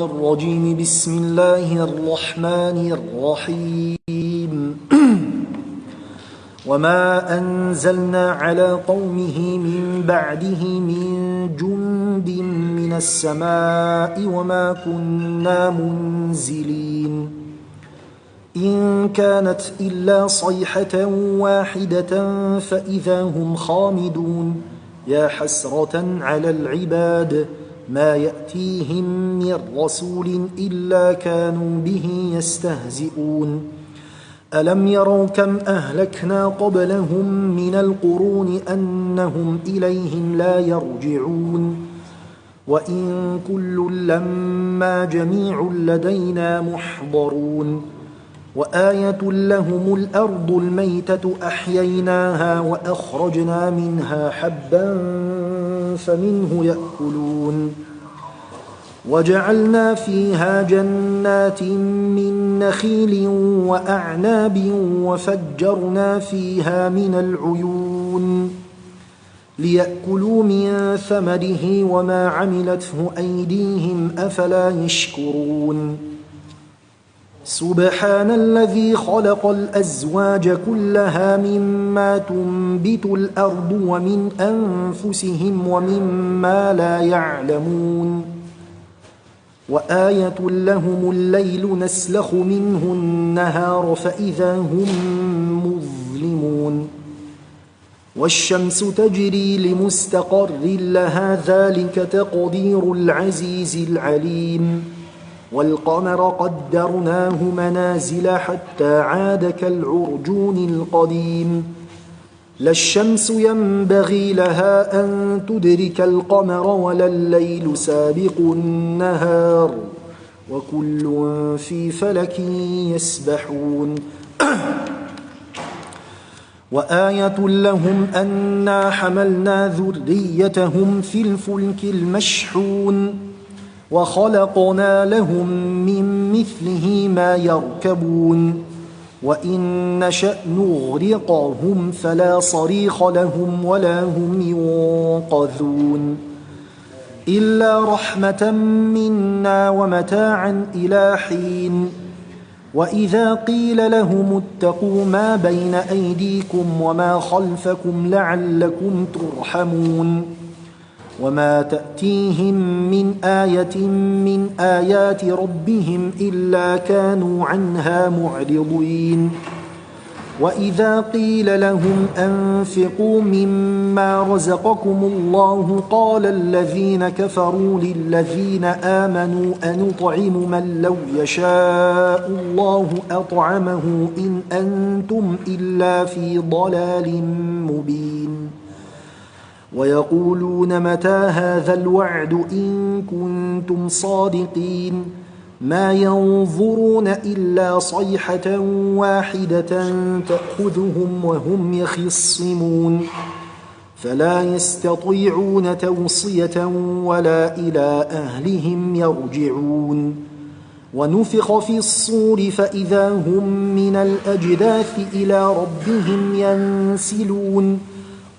الرجيم. بسم الله الرحمن الرحيم. وما أنزلنا على قومه من بعده من جند من السماء وما كنا منزلين إن كانت إلا صيحة واحدة فإذا هم خامدون. يا حسرة على العباد ما يأتيهم من رسول إلا كانوا به يستهزئون. ألم يروا كم أهلكنا قبلهم من القرون أنهم إليهم لا يرجعون. وإن كل لما جميع لدينا محضرون. وآية لهم الأرض الميتة أحييناها وأخرجنا منها حبا فمنه يأكلون. وجعلنا فيها جنات من نخيل وأعناب وفجرنا فيها من العيون ليأكلوا من ثمره وما عملته أيديهم أفلا يشكرون. سبحان الذي خلق الأزواج كلها مما تنبت الأرض ومن أنفسهم ومما لا يعلمون. وآية لهم الليل نسلخ منه النهار فإذا هم مظلمون. والشمس تجري لمستقر لها ذلك تقدير العزيز العليم. والقمر قدرناه منازل حتى عاد كالعرجون القديم. لا الشمس ينبغي لها أن تدرك القمر ولا الليل سابق النهار وكل في فلك يسبحون. وآية لهم أنا حملنا ذريتهم في الفلك المشحون وخلقنا لهم من مثله ما يركبون. وإن نشأ نغرقهم فلا صريخ لهم ولا هم ينقذون إلا رحمة منا ومتاعا إلى حين. وإذا قيل لهم اتقوا ما بين أيديكم وما خلفكم لعلكم ترحمون. وما تأتيهم من آية من آيات ربهم إلا كانوا عنها معرضين. وإذا قيل لهم أنفقوا مما رزقكم الله قال الذين كفروا للذين آمنوا أنطعم من لو يشاء الله أطعمه إن أنتم إلا في ضلال مبين. ويقولون متى هذا الوعد إن كنتم صادقين. ما ينظرون إلا صيحة واحدة تأخذهم وهم يخصمون فلا يستطيعون توصية ولا إلى أهلهم يرجعون. ونفخ في الصور فإذا هم من الأجداث إلى ربهم ينسلون.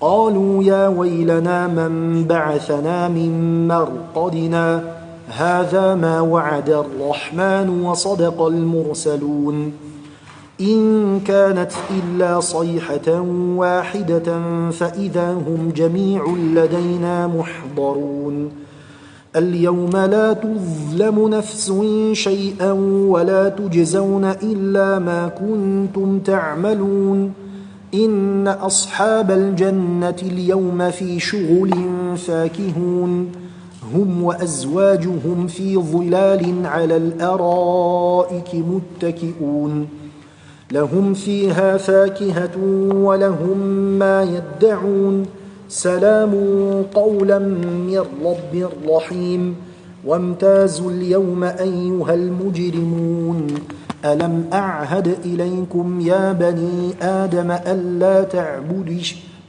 قالوا يا ويلنا من بعثنا من مرقدنا هذا ما وعد الرحمن وصدق المرسلون. إن كانت إلا صيحة واحدة فإذا هم جميع لدينا محضرون. اليوم لا تظلم نفس شيئا ولا تجزون إلا ما كنتم تعملون. إن أصحاب الجنة اليوم في شغل فاكهون هم وأزواجهم في ظلال على الأرائك متكئون. لهم فيها فاكهة ولهم ما يدعون. سلام قولا من رب رحيم. وامتازوا اليوم أيها المجرمون. ألم أعهد إليكم يا بني آدم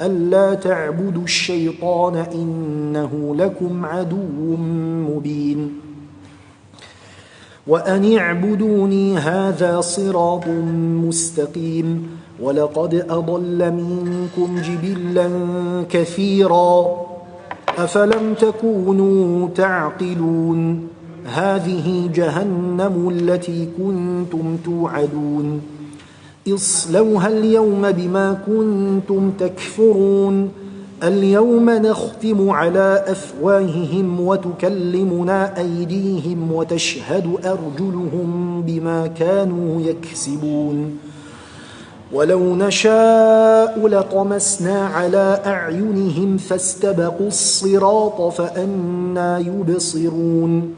ألا تعبدوا الشيطان إنه لكم عدو مبين. وأن اعبدوني هذا صراط مستقيم. ولقد أضل منكم جبلا كثيرا أفلم تكونوا تعقلون هذه جهنم التي كنتم توعدون اصلوها اليوم بما كنتم تكفرون اليوم نختم على أفواههم وتكلمنا أيديهم وتشهد أرجلهم بما كانوا يكسبون ولو نشاء لطمسنا على أعينهم فاستبقوا الصراط فأنى يبصرون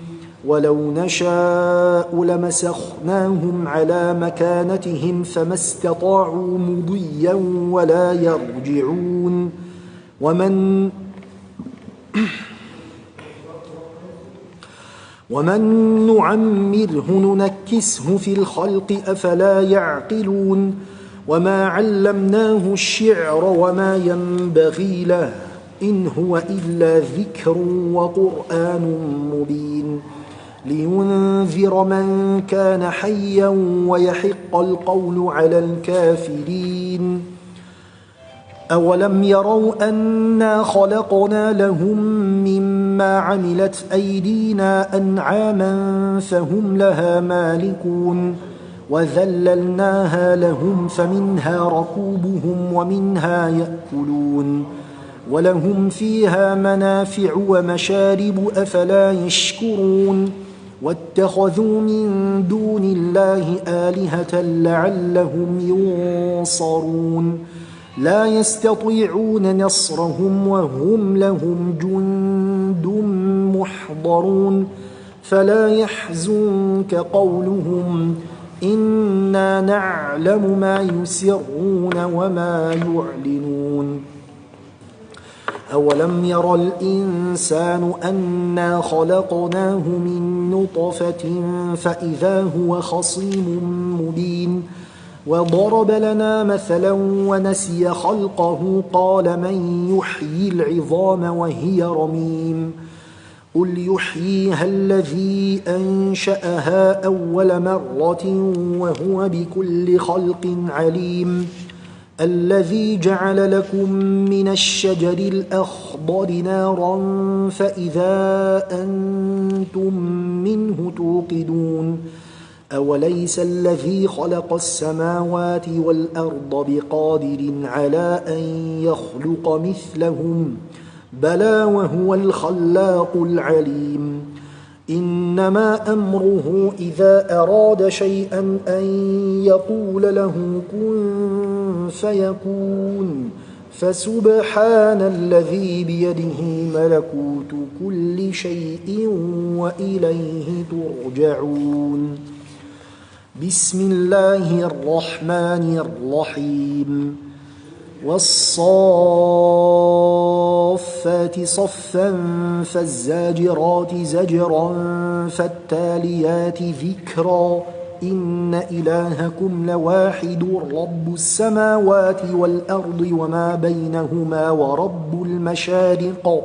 ولو نشاء لمسخناهم على مكانتهم فما استطاعوا مضيا ولا يرجعون ومن نعمره ننكسه في الخلق أفلا يعقلون وما علمناه الشعر وما ينبغي له إن هو إلا ذكر وقرآن مبين لينذر من كان حيا ويحق القول على الكافرين أولم يروا أنا خلقنا لهم مما عملت أيدينا أنعاما فهم لها مالكون وذللناها لهم فمنها ركوبهم ومنها يأكلون ولهم فيها منافع ومشارب أفلا يشكرون واتخذوا من دون الله آلهة لعلهم ينصرون لا يستطيعون نصرهم وهم لهم جند محضرون فلا يحزنك قولهم إنا نعلم ما يسرون وما يعلنون أولم ير الإنسان أنا خلقناه من نطفة فإذا هو خصيم مبين وضرب لنا مثلا ونسي خلقه قال من يحيي العظام وهي رميم قل يحييها الذي أنشأها أول مرة وهو بكل خلق عليم الذي جعل لكم من الشجر الأخضر نارا فإذا أنتم منه توقدون أوليس الذي خلق السماوات والأرض بقادر على أن يخلق مثلهم بلى وهو الخلاق العليم إنما أمره إذا أراد شيئا أن يقول له كن فيكون فسبحان الذي بيده ملكوت كل شيء وإليه ترجعون بسم الله الرحمن الرحيم والصافات صفا فالزاجرات زجرا فالتاليات ذكرا إن إلهكم لواحد رب السماوات والأرض وما بينهما ورب المشارق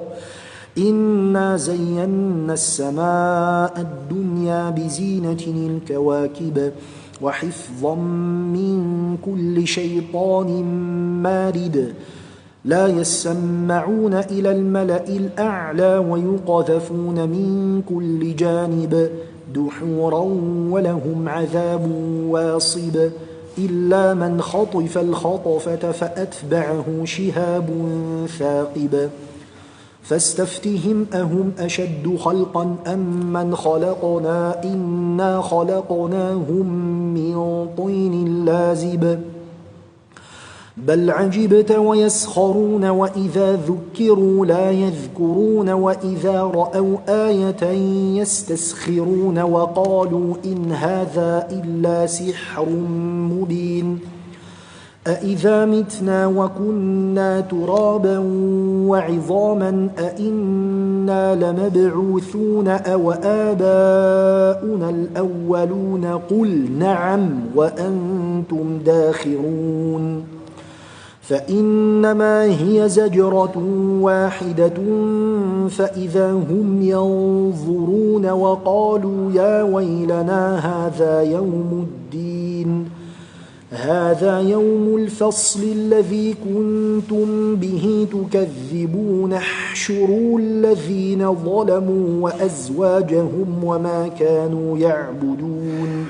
إنا زينا السماء الدنيا بزينة الكواكب وحفظا من كل شيطان مارد لا يسمعون إلى الملأ الأعلى ويقذفون من كل جانب دحورا ولهم عذاب واصب إلا من خطف الخطفة فأتبعه شهاب ثاقب فاستفتهم أهم أشد خلقا أم من خلقنا إنا خلقناهم من طين لازب بل عجبت ويسخرون وإذا ذكروا لا يذكرون وإذا رأوا آية يستسخرون وقالوا إن هذا إلا سحر مبين أإذا متنا وكنا ترابا وعظاما أإنا لمبعوثون أو آباؤنا الأولون قل نعم وأنتم داخرون فإنما هي زجرة واحدة فإذا هم ينظرون وقالوا يا ويلنا هذا يوم الدين هذا يوم الفصل الذي كنتم به تكذبون احشروا الذين ظلموا وأزواجهم وما كانوا يعبدون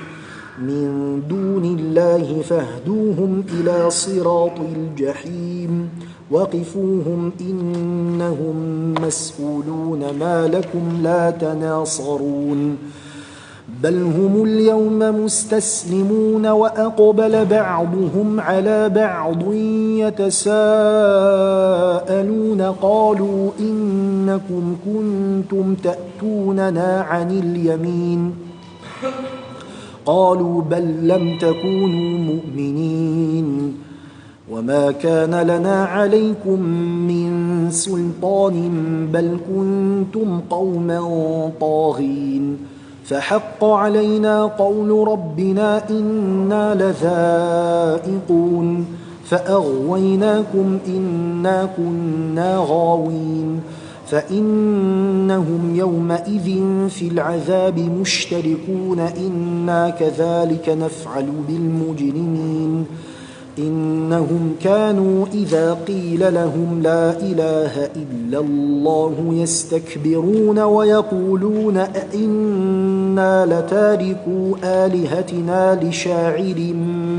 من دون الله فاهدوهم إلى صراط الجحيم وقفوهم إنهم مسؤولون ما لكم لا تناصرون بل هم اليوم مستسلمون وأقبل بعضهم على بعض يتساءلون قالوا إنكم كنتم تأتوننا عن اليمين قالوا بل لم تكونوا مؤمنين وما كان لنا عليكم من سلطان بل كنتم قوما طاغين فحق علينا قول ربنا إنا لذائقون فأغويناكم إنا كنا غاوين فإنهم يومئذ في العذاب مشتركون إنا كذلك نفعل بالمجرمين إنهم كانوا إذا قيل لهم لا إله إلا الله يستكبرون ويقولون أئنا لتاركو آلهتنا لشاعر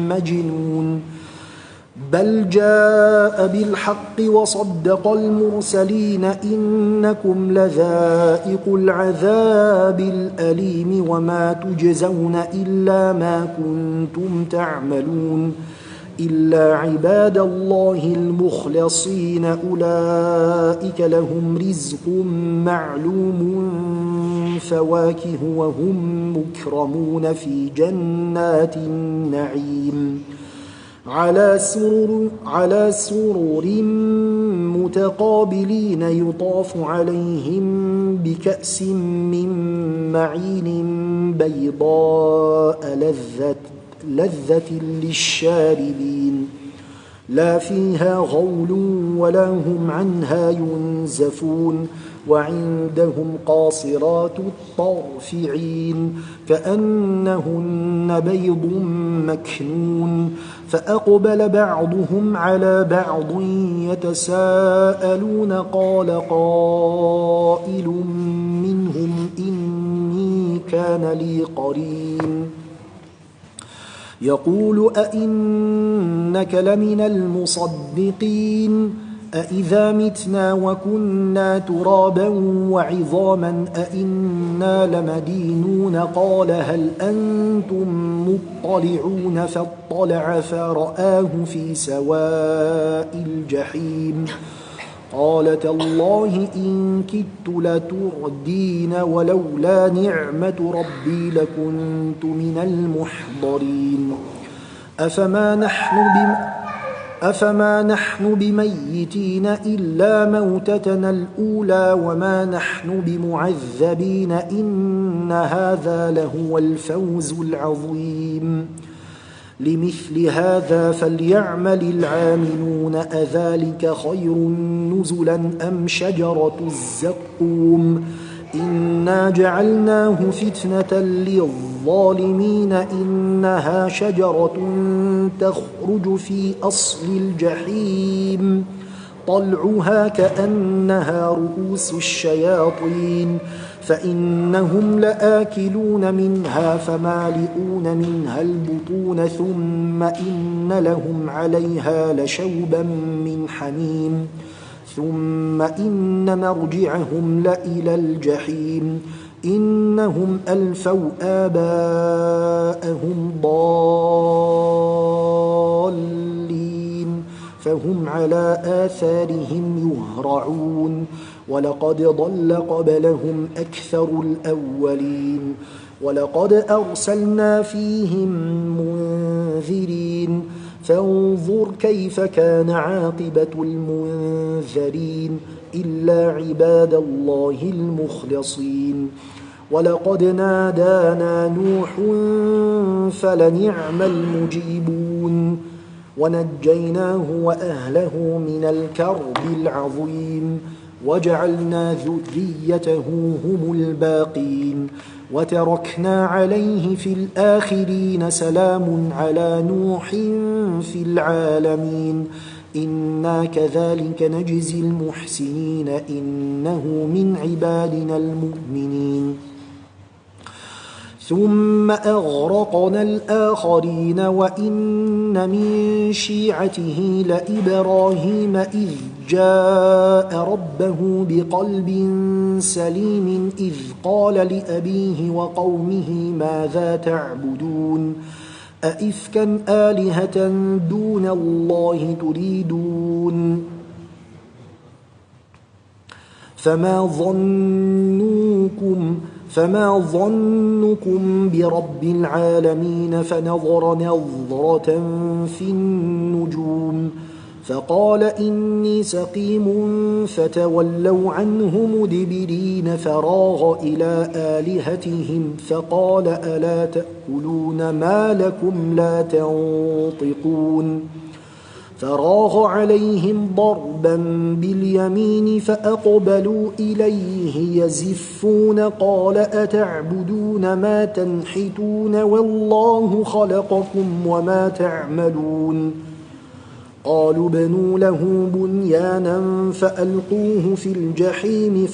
مجنون بل جاء بالحق وصدق المرسلين إنكم لذائق العذاب الأليم وما تجزون إلا ما كنتم تعملون إلا عباد الله المخلصين أولئك لهم رزق معلوم فواكه وهم مكرمون في جنات النعيم على سرر متقابلين يطاف عليهم بكأس من معين بيضاء لذة للشاربين لا فيها غول ولا هم عنها ينزفون وعندهم قاصرات الطرف عين كأنهن بيض مكنون فأقبل بعضهم على بعض يتساءلون قال قائل منهم إني كان لي قرين يقول أئنك لمن المصدقين أئذا متنا وكنا ترابا وعظاما أئنا لمدينون قال هل أنتم مطلعون فاطلع فرآه في سواء الجحيم قال تالله إن كدت لتردين ولولا نعمة ربي لكنت من المحضرين أفما نحن بميتين إلا موتتنا الأولى وما نحن بمعذبين إن هذا لهو الفوز العظيم لمثل هذا فليعمل العاملون أذلك خير نزلا أم شجرة الزقوم إنا جعلناه فتنة للظالمين إنها شجرة تخرج في أصل الجحيم طلعها كأنها رؤوس الشياطين فإنهم لآكلون منها فمالئون منها البطون ثم إن لهم عليها لشوبا من حميم ثم إن مرجعهم لإلى الجحيم إنهم ألفوا آباءهم ضالين فهم على آثارهم يهرعون ولقد ضل قبلهم أكثر الأولين ولقد أرسلنا فيهم منذرين فانظر كيف كان عاقبة المنذرين إلا عباد الله المخلصين ولقد نادانا نوح فلنعم المجيبون ونجيناه وأهله من الكرب العظيم وجعلنا ذريته هم الباقين وتركنا عليه في الآخرين سلام على نوح في العالمين إنا كذلك نجزي المحسنين إنه من عبادنا المؤمنين ثم أغرقنا الآخرين وإن من شيعته لإبراهيم إذ جاء ربه بقلب سليم إذ قال لأبيه وقومه ماذا تعبدون أئفكا آلهة دون الله تريدون فما ظنكم برب العالمين فنظر نظرة في النجوم فقال إني سقيم فتولوا عنه مدبرين فراغ إلى آلهتهم فقال ألا تأكلون ما لكم لا تنطقون فراغ عليهم ضربا باليمين فأقبلوا إليه يزفون قال أتعبدون ما تنحتون والله خلقكم وما تعملون قالوا بنوا له بنيانا فألقوه في الجحيم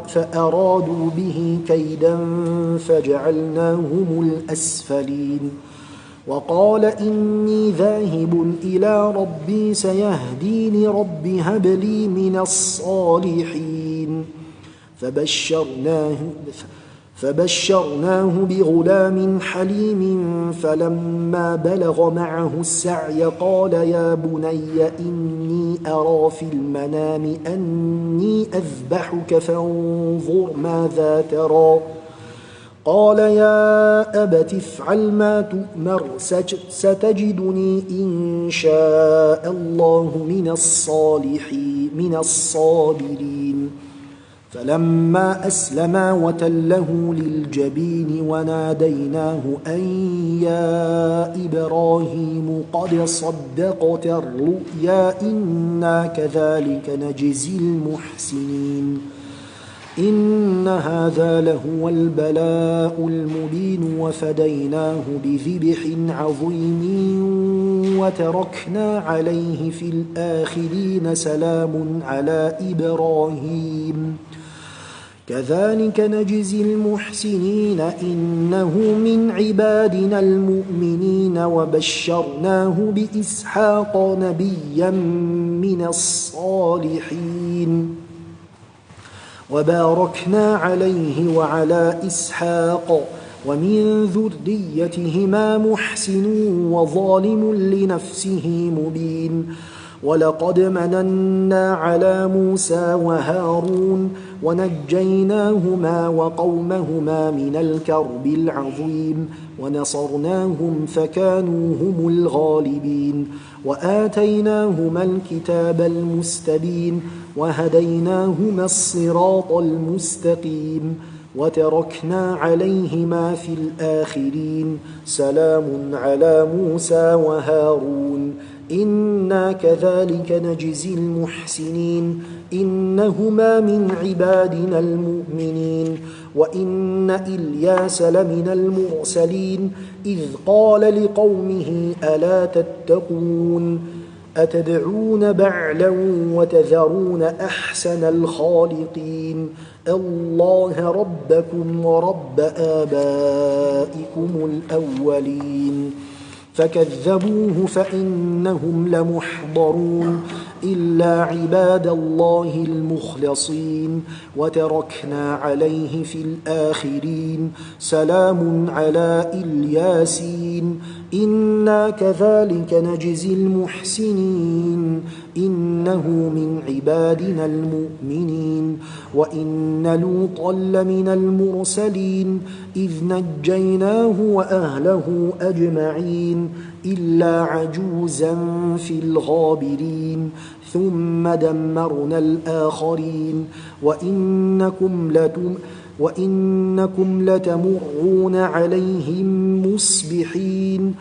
فأرادوا به كيدا فجعلناهم الأسفلين وقال إني ذاهب إلى ربي سيهدين رب هب لي من الصالحين فبشرناه بغلام حليم فلما بلغ معه السعي قال يا بني إني أرى في المنام أني أذبحك فانظر ماذا ترى قال يا أبت افعل ما تؤمر ستجدني إن شاء الله من الصابرين فلما أسلما وتله للجبين وناديناه أن يا إبراهيم قد صدقت الرؤيا إنا كذلك نجزي المحسنين إن هذا لهو البلاء المبين وفديناه بذبح عظيم وتركنا عليه في الآخرين سلام على إبراهيم كذلك نجزي المحسنين إنه من عبادنا المؤمنين وبشرناه بإسحاق نبيا من الصالحين وباركنا عليه وعلى إسحاق ومن ذريتهما محسن وظالم لنفسه مبين ولقد مننا على موسى وهارون ونجيناهما وقومهما من الكرب العظيم ونصرناهم فكانوا هم الغالبين وآتيناهما الكتاب المستبين وهديناهما الصراط المستقيم وتركنا عليهما في الآخرين سلام على موسى وهارون إنا كذلك نجزي المحسنين إنهما من عبادنا المؤمنين وإن إلياس لمن المرسلين إذ قال لقومه ألا تتقون أتدعون بعلا وتذرون أحسن الخالقين الله ربكم ورب آبائكم الأولين فكذبوه فإنهم لمحضرون إلا عباد الله المخلصين وتركنا عليه في الآخرين سلام على الياسين إنا كذلك نجزي المحسنين إنه من عبادنا المؤمنين وإن لوطا لمن المرسلين إذ نجيناه وأهله أجمعين إلا عجوزا في الغابرين ثم دمرنا الآخرين وإنكم لتمرون عليهم مصبحين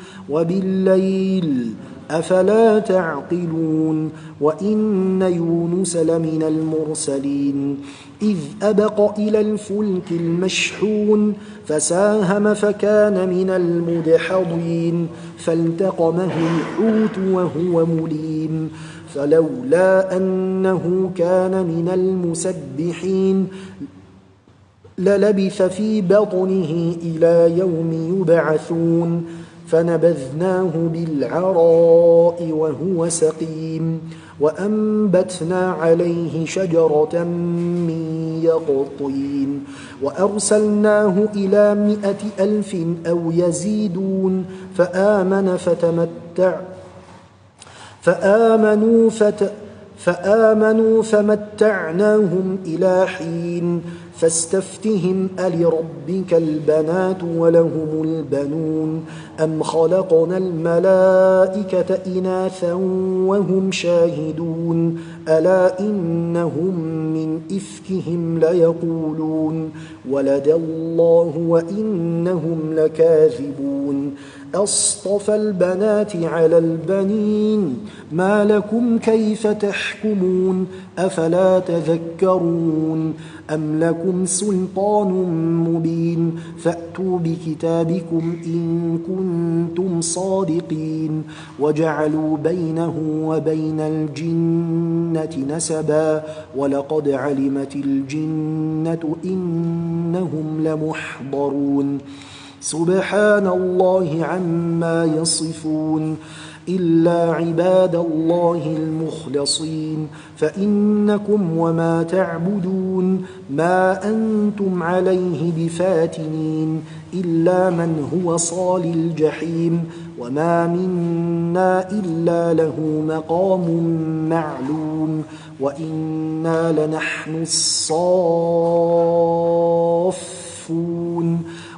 أفلا تعقلون وإن يونس لمن المرسلين إذ أبق إلى الفلك المشحون فساهم فكان من المدحضين فالتقمه الحوت وهو مليم فلولا أنه كان من المسبحين للبث في بطنه إلى يوم يبعثون فنبذناه بالعراء وهو سقيم وأنبتنا عليه شجرة من يقطين وأرسلناه إلى 100,000 أو يزيدون فآمنوا فمتعناهم إلى حين فاستفتهم ألربك البنات ولهم البنون أم خلقنا الملائكة إناثا وهم شاهدون ألا إنهم من إفكهم ليقولون ولد الله وإنهم لكاذبون أصطفى البنات على البنين ما لكم كيف تحكمون أفلا تذكرون أم لكم سلطان مبين فأتوا بكتابكم إن كنتم صادقين وجعلوا بينه وبين الجنة نسبا ولقد علمت الجنة إنهم لمحضرون سبحان الله عما يصفون إلا عباد الله المخلصين فإنكم وما تعبدون ما أنتم عليه بفاتنين إلا من هو صال الجحيم وما منا إلا له مقام معلوم وإنا لنحن الصافون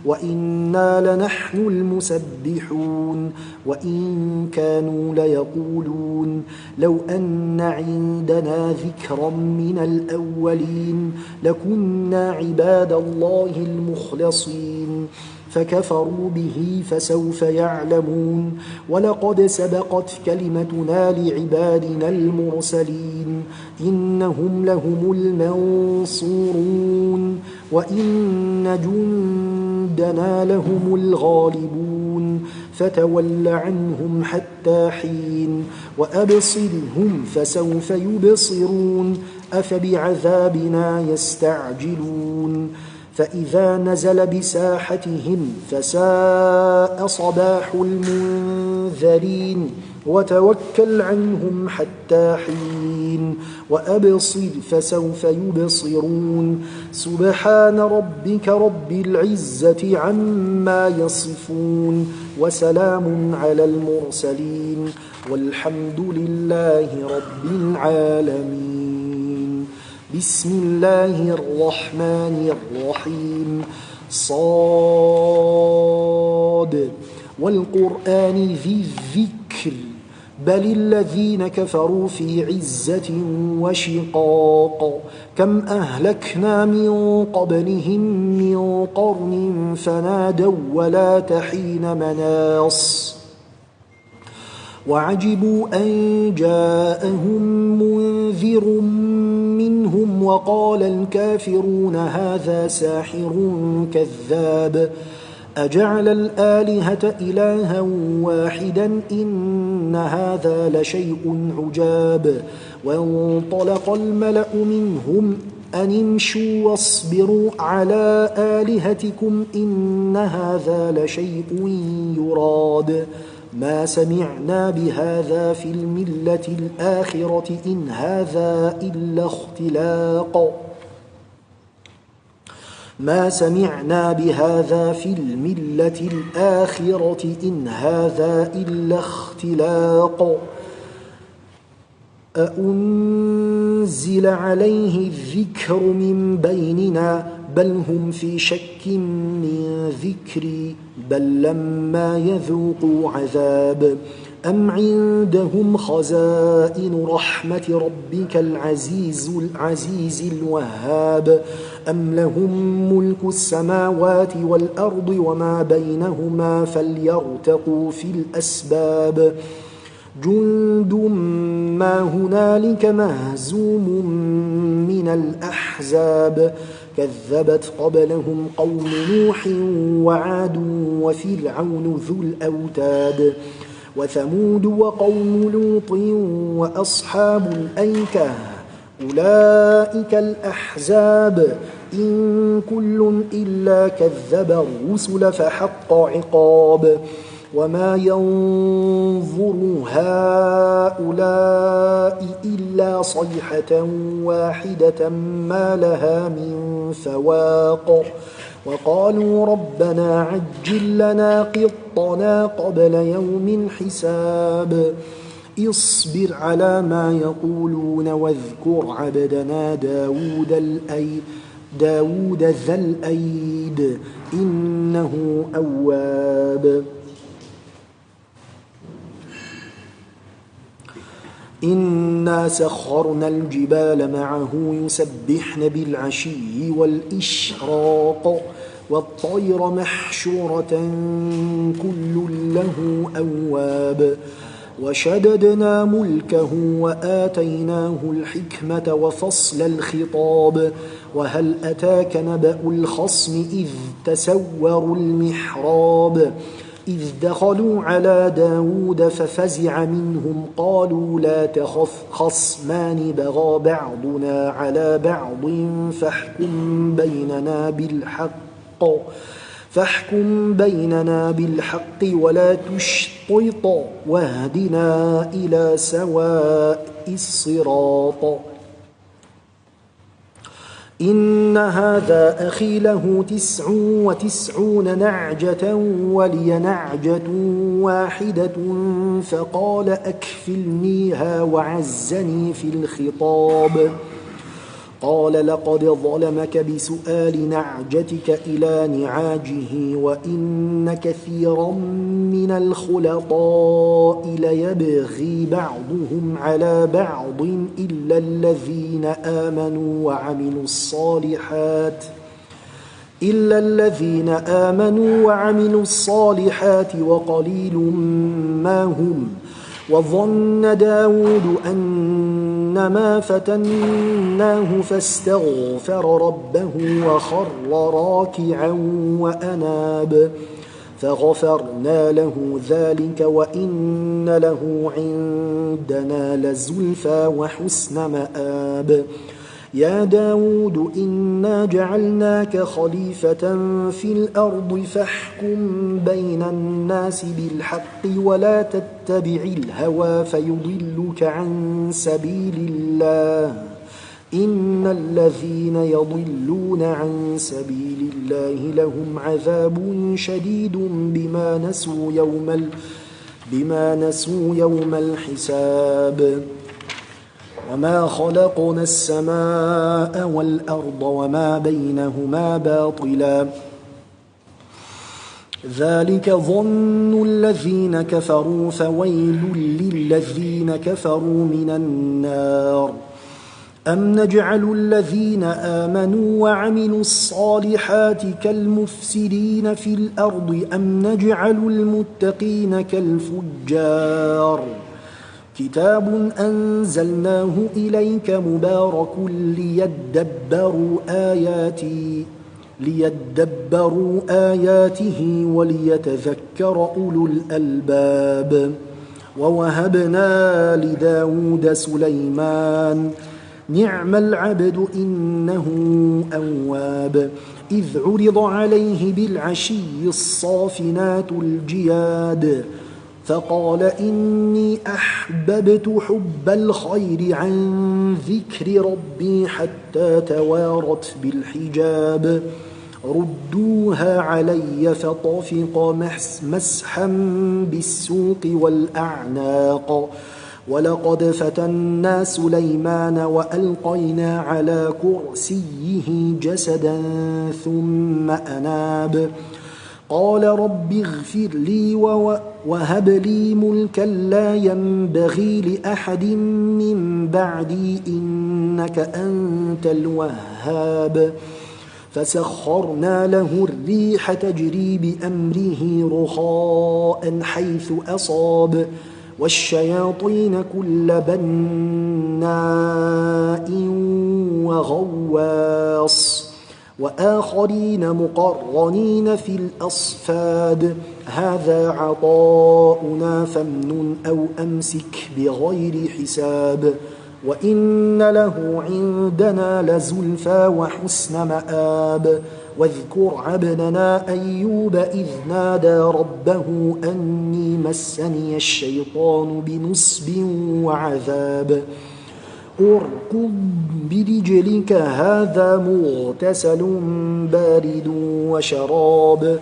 وإنا لنحن المسبحون وإن كانوا ليقولون لو أن عندنا ذكرا من الأولين لكنا عباد الله المخلصين فكفروا به فسوف يعلمون ولقد سبقت كلمتنا لعبادنا المرسلين إنهم لهم المنصورون وإن جندنا لهم الغالبون فتول عنهم حتى حين وأبصرهم فسوف يبصرون أفبعذابنا يستعجلون فإذا نزل بساحتهم فساء صباح المنذرين وتوكل عنهم حتى حين وأبصر فسوف يبصرون سبحان ربك رب العزة عما يصفون وسلام على المرسلين والحمد لله رب العالمين بسم الله الرحمن الرحيم صاد والقرآن ذي الذكر بل الذين كفروا في عزة وشقاق كم أهلكنا من قبلهم من قرن فنادوا ولا تحين مناص وعجبوا أن جاءهم منذر منهم وقال الكافرون هذا ساحر كذاب أجعل الآلهة إلها واحدا إن هذا لشيء عجاب وانطلق الملأ منهم أن امشوا واصبروا على آلهتكم إن هذا لشيء يراد ما سمعنا بهذا في الملة الآخرة إن هذا إلا اختلاق ما سمعنا بهذا في الملة الآخرة إن هذا إلا اختلاق أأنزل عليه الذكر من بيننا بل هم في شك من ذكري بل لما يذوقوا عذاب أم عندهم خزائن رحمة ربك العزيز الوهاب أم لهم ملك السماوات والأرض وما بينهما فليرتقوا في الأسباب جند ما هنالك مهزوم من الأحزاب كذبت قبلهم قوم نوح وعاد وفرعون ذو الأوتاد وثمود وقوم لوط وأصحاب الأيكة أولئك الأحزاب إن كل إلا كذب الرسل فحق عقاب وما ينظر هؤلاء إلا صيحة واحدة ما لها من فواق وقالوا ربنا عجل لنا قطنا قبل يوم الحساب اصبر على ما يقولون واذكر عبدنا داود ذا الأيد إنه أواب إنا سخرنا الجبال معه يسبحن بالعشي والإشراق والطير محشورة كل له أواب وشددنا ملكه وآتيناه الحكمة وفصل الخطاب وهل أتاك نبأ الخصم إذ تسوروا المحراب إذ دخلوا على داود ففزع منهم قالوا لا تخف خصمان بغى بعضنا على بعض فاحكم بيننا بالحق ولا تشطط واهدنا إلى سواء الصراط إن هذا أخي له 99 نعجة ولي نعجة واحدة فقال أكفلنيها وعزني في الخطاب قال لقد ظلمك بسؤال نعجتك إلى نعاجه وإن كثيرا من الخلطاء ليبغي بعضهم على بعض إلا الذين آمنوا وعملوا الصالحات وقليل ما هم وظن داود أنما فتناه فاستغفر ربه وخر راكعا وأناب فغفرنا له ذلك وإن له عندنا لزلفى وحسن مآب يا داود إنا جعلناك خليفة في الأرض فاحكم بين الناس بالحق ولا تتبع الهوى فيضلك عن سبيل الله إن الذين يضلون عن سبيل الله لهم عذاب شديد بما نسوا يوم الحساب وما خلقنا السماء والأرض وما بينهما باطلا ذلك ظن الذين كفروا فويل للذين كفروا من النار أم نجعل الذين آمنوا وعملوا الصالحات كالمفسدين في الأرض أم نجعل المتقين كالفجار كتاب أنزلناه إليك مبارك ليدبروا آياته وليتذكر أولو الألباب ووهبنا لداود سليمان نعم العبد إنه أواب إذ عرض عليه بالعشي الصافنات الجياد فقال إني أحببت حب الخير عن ذكر ربي حتى توارت بالحجاب ردوها علي فطفق مسحا بالسوق والأعناق ولقد فتنا سليمان وألقينا على كرسيه جسدا ثم أناب قال رب اغفر لي وهب لي ملكا لا ينبغي لأحد من بعدي إنك أنت الوهاب فسخرنا له الريح تجري بأمره رخاء حيث أصاب والشياطين كل بناء وغواص وآخرين مقرنين في الأصفاد هذا عطاؤنا فامنن أو أمسك بغير حساب وإن له عندنا لزلفى وحسن مآب واذكر عبدنا أيوب إذ نادى ربه أني مسني الشيطان بنصب وعذاب اركض برجلك هذا مغتسل بارد وشراب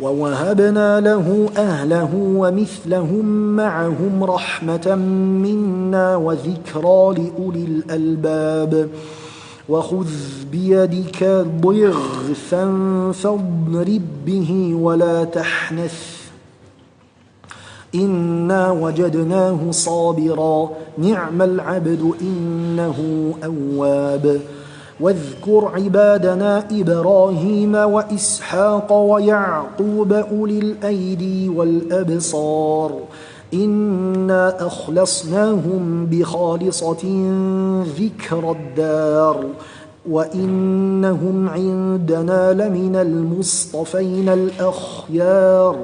ووهبنا له أهله ومثلهم معهم رحمة منا وذكرى لأولي الألباب وخذ بيدك ضغثا فاضرب به ولا تحنث إنا وجدناه صابرا نعم العبد إنه أواب واذكر عبادنا إبراهيم وإسحاق ويعقوب أولي الأيدي والأبصار إنا أخلصناهم بخالصة ذكر الدار وإنهم عندنا لمن المصطفين الأخيار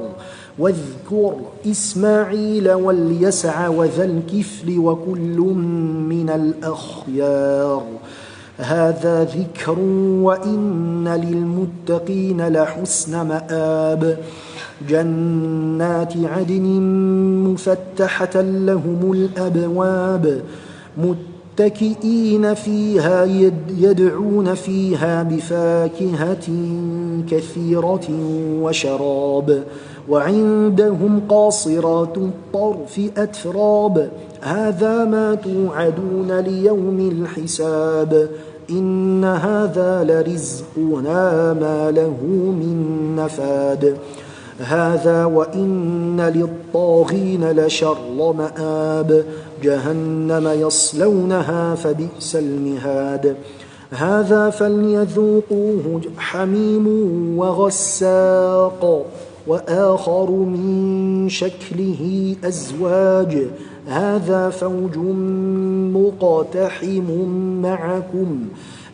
واذكر إسماعيل واليسع وذا الكفل وكل من الأخيار هذا ذكر وإن للمتقين لحسن مآب جنات عدن مفتحة لهم الأبواب متكئين فيها يدعون فيها بفاكهة كثيرة وشراب وعندهم قاصرات الطرف أتراب هذا ما توعدون ليوم الحساب إن هذا لرزقنا ما له من نفاد هذا وإن للطاغين لشر مآب جهنم يصلونها فبئس المهاد هذا فليذوقوه حميم وغساق وآخر من شكله أزواج هذا فوج مقتحم معكم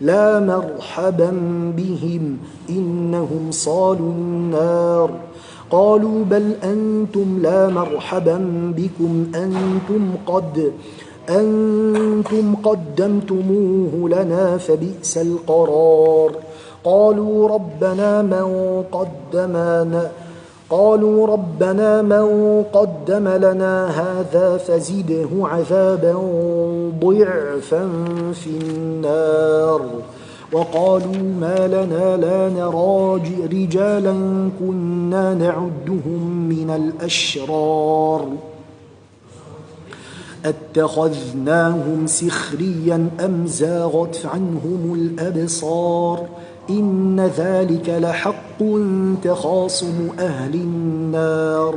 لا مرحبا بهم إنهم صالوا النار قالوا بل أنتم لا مرحبا بكم أنتم قدمتموه لنا فبئس القرار قالوا ربنا من قدم لنا هذا فزده عذابا ضعفا في النار وقالوا ما لنا لا نرى رجالا كنا نعدهم من الأشرار اتخذناهم سخريا أم زاغت عنهم الأبصار إن ذلك لحق تخاصم أهل النار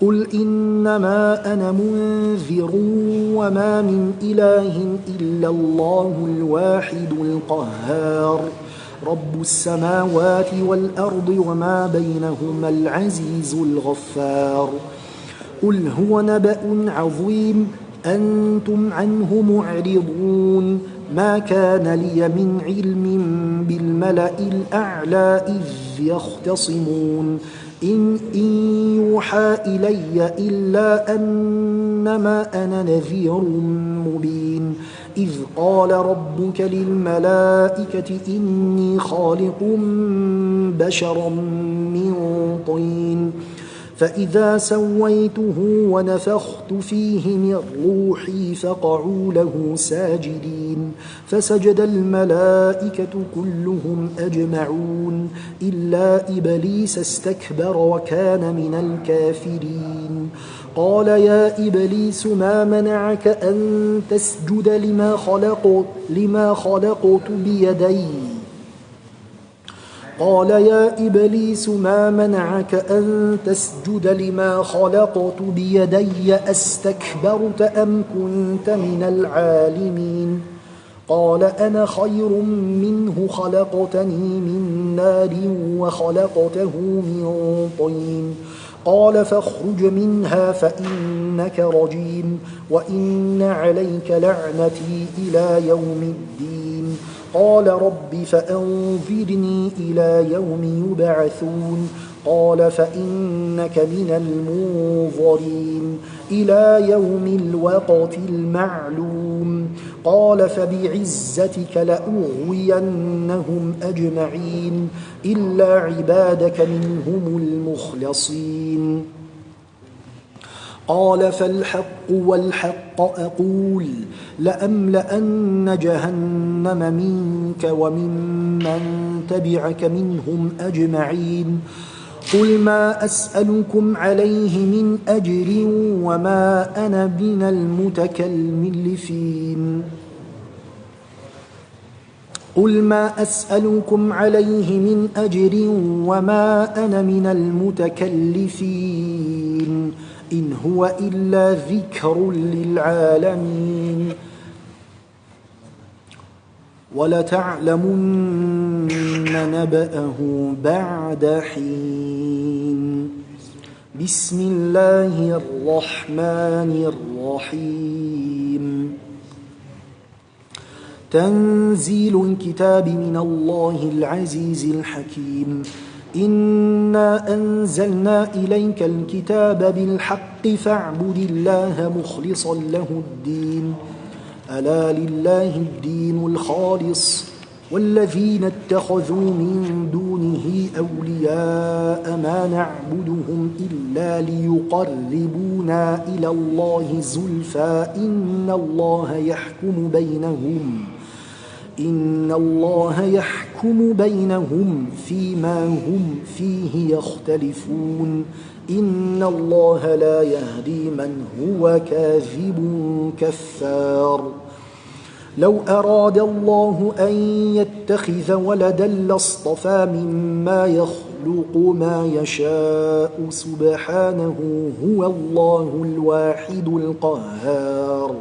قل إنما أنا منذر وما من إله إلا الله الواحد القهار رب السماوات والأرض وما بينهما العزيز الغفار قل هو نبأ عظيم أنتم عنه معرضون ما كان لي من علم بالملأ الأعلى إذ يختصمون إن يوحى إلي إلا أنما أنا نذير مبين إذ قال ربك للملائكة إني خالق بشرا من طين فإذا سويته ونفخت فيه من روحي فقعوا له ساجدين فسجد الملائكة كلهم أجمعون إلا إبليس استكبر وكان من الكافرين قال يا إبليس ما منعك أن تسجد لما خلقت بيدي قال يا إبليس ما منعك أن تسجد لما خلقت بيدي أستكبرت أم كنت من العالمين قال أنا خير منه خلقتني من نار وخلقته من طين قال فاخرج منها فإنك رجيم وإن عليك لعنتي إلى يوم الدين. قال رب فأنظرني إلى يوم يبعثون. قال فإنك من المنظرين إلى يوم الوقت المعلوم. قال فبعزتك لأغوينهم أجمعين إلا عبادك منهم المخلصين. قال فالحق والحق أقول لأملأن جهنم منك وممن تبعك منهم أجمعين. قل ما أسألكم عليه من أجر وما أنا من المتكلفين. قل ما أسألكم عليه من أجر وما أنا من المتكلفين إن هو إلا ذكر للعالمين. ولتعلمن نبأه بعد حين. بسم الله الرحمن الرحيم. تنزيل الكتاب من الله العزيز الحكيم. إنا أنزلنا إليك الكتاب بالحق فاعبد الله مخلصا له الدين. ألا لله الدين الخالص والذين اتخذوا من دونه أولياء ما نعبدهم إلا ليقربونا إلى الله زلفى إن الله يحكم بينهم فيما هم فيه يختلفون. إن الله لا يهدي من هو كاذب كفار. لو أراد الله أن يتخذ ولدا لاصطفى مما يخلق ما يشاء سبحانه هو الله الواحد القهار.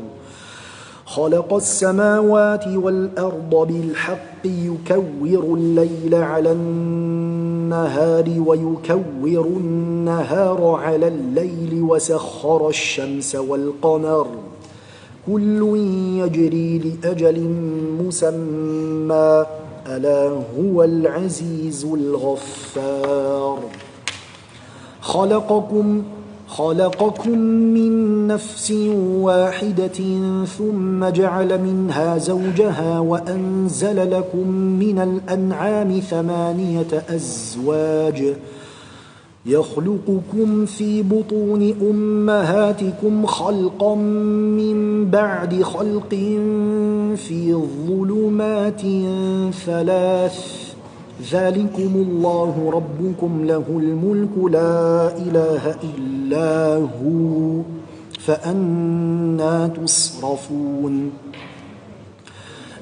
خلق السماوات والأرض بالحق يكور الليل على النهار ويكور النهار على الليل وسخر الشمس والقمر كل يجري لأجل مسمى ألا هو العزيز الغفار. خلقكم من نفس واحدة ثم جعل منها زوجها وأنزل لكم من الأنعام 8 أزواج يخلقكم في بطون أمهاتكم خلقا من بعد خلق في ظلمات 3 ذلكم الله ربكم له الملك لا إله إلا هو فأنى تصرفون.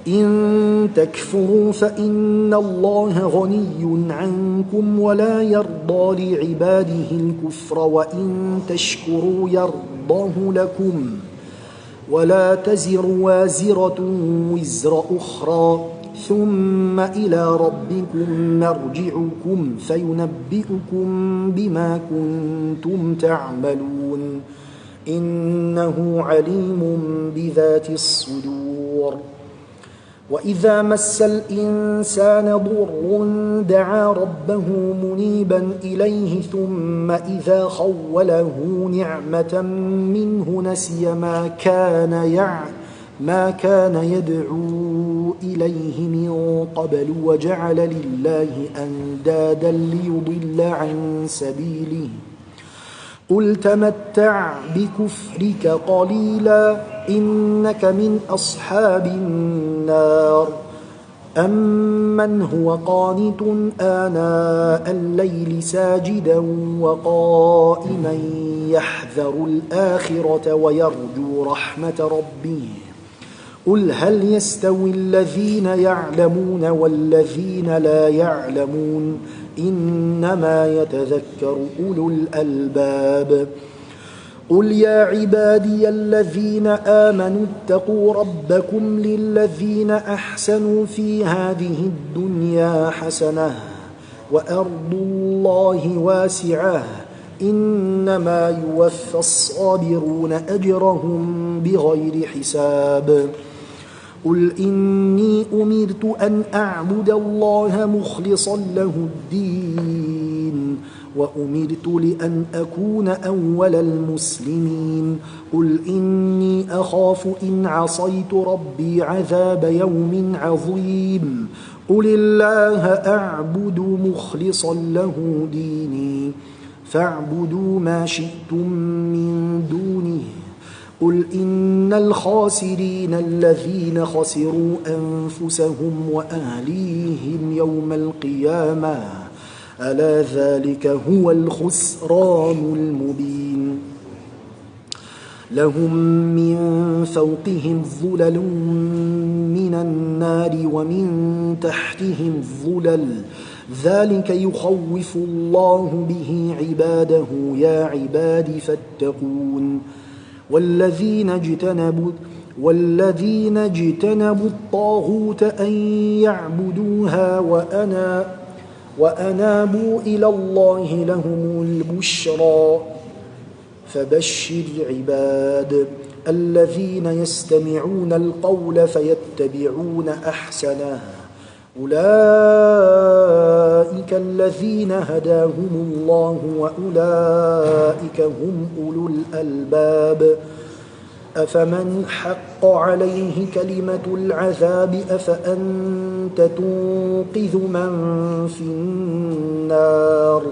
إن تكفروا فإن الله غني عنكم ولا يرضى لعباده الكفر وإن تشكروا يرضه لكم ولا تزر وازرة وزر أخرى ثم إلى ربكم مرجعكم فينبئكم بما كنتم تعملون إنه عليم بذات الصدور. وإذا مس الإنسان ضر دعا ربه منيبا إليه ثم إذا خوله نعمة منه نسي ما كان يدعو إليه من قبل وجعل لله أندادا ليضل عن سبيله. قل تمتع بكفرك قليلا إنك من أصحاب النار. أمن هو قانت آناء الليل ساجدا وقائما يحذر الآخرة ويرجو رحمة ربه قل هل يستوي الذين يعلمون والذين لا يعلمون إنما يتذكر أولو الألباب. قل يا عبادي الذين آمنوا اتقوا ربكم للذين أحسنوا في هذه الدنيا حسنة وأرض الله واسعة إنما يوفى الصابرون أجرهم بغير حساب قل إني أمرت أن أعبد الله مخلصا له الدين وأمرت لأن أكون أول المسلمين قل إني أخاف إن عصيت ربي عذاب يوم عظيم قل الله أعبد مخلصا له ديني فاعبدوا ما شئتم من دونه قل إن الخاسرين الذين خسروا أنفسهم وأهليهم يوم القيامة ألا ذلك هو الخسران المبين لهم من فوقهم ظلل من النار ومن تحتهم ظلل ذلك يخوف الله به عباده يا عباد فاتقون والذين اجتنبوا الطاغوت أن يعبدوها وأنابوا إلى الله لهم البشرى فبشر عباد الذين يستمعون القول فيتبعون أحسنه أولئك الذين هداهم الله وأولئك هم أولو الألباب أفمن حق عليه كلمة العذاب أفأنت تنقذ من في النار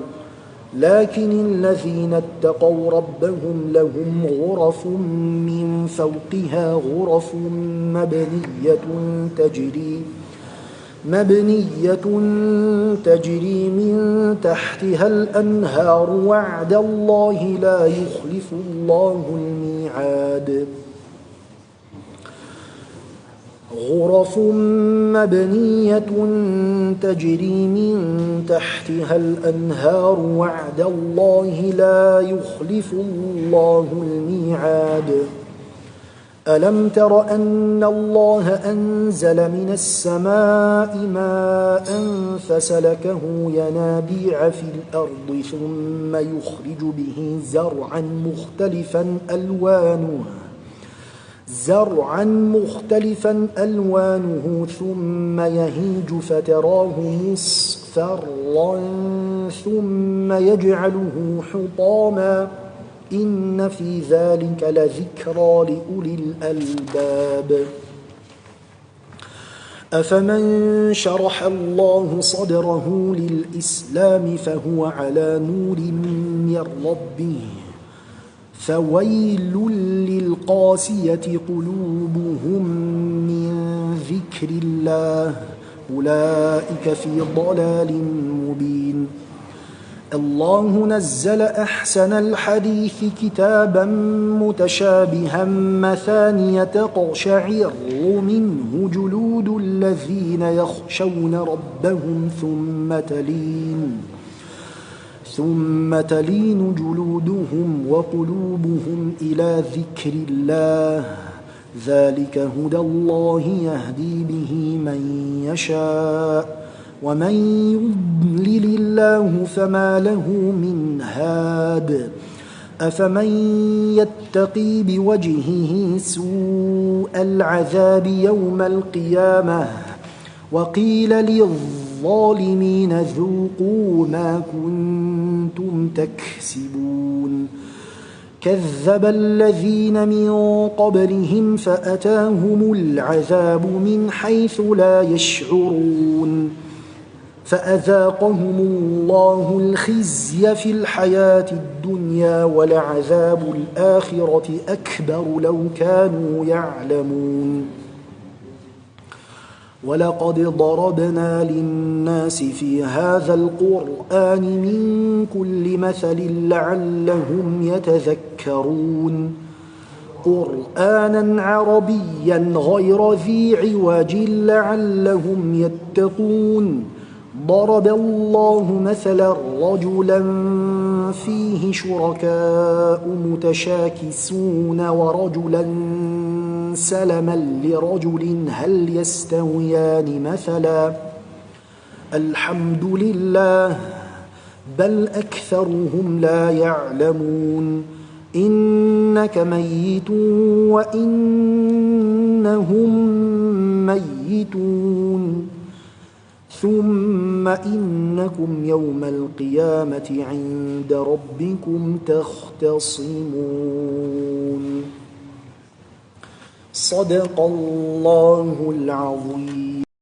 لكن الذين اتقوا ربهم لهم غرف من فوقها غرف مبنية تجري من تحتها الأنهار وعد الله لا يخلف الله الميعاد غرف مبنية تجري من تحتها الأنهار وعد الله لا يخلف الله الميعاد ألم تر أن الله أنزل من السماء ماء فسلكه ينابيع في الأرض ثم يخرج به زرعا مختلفا ألوانه ثم يهيج فتراه مصفرا ثم يجعله حطاما إن في ذلك لذكرى لأولي الألباب أفمن شرح الله صدره للإسلام فهو على نور من ربه فويل للقاسية قلوبهم من ذكر الله أولئك في ضلال مبين الله نزل أحسن الحديث كتابا متشابها مثانية تقشعر منه جلود الذين يخشون ربهم ثم تلين جلودهم وقلوبهم إلى ذكر الله ذلك هدى الله يهدي به من يشاء ومن يضلل الله فما له من هاد أفمن يتقي بوجهه سوء العذاب يوم القيامة وقيل للظالمين ذوقوا ما كنتم تكسبون كذب الذين من قبلهم فأتاهم العذاب من حيث لا يشعرون فأذاقهم الله الخزي في الحياة الدنيا ولعذاب الآخرة أكبر لو كانوا يعلمون ولقد ضربنا للناس في هذا القرآن من كل مثل لعلهم يتذكرون قرآنا عربيا غير ذي عوج لعلهم يتقون ضرب الله مثلا رجلا فيه شركاء متشاكسون ورجلا سلما لرجل هل يستويان مثلا الحمد لله بل أكثرهم لا يعلمون إنك ميت وإنهم ميتون ثم إنكم يوم القيامة عند ربكم تختصمون صدق الله العظيم.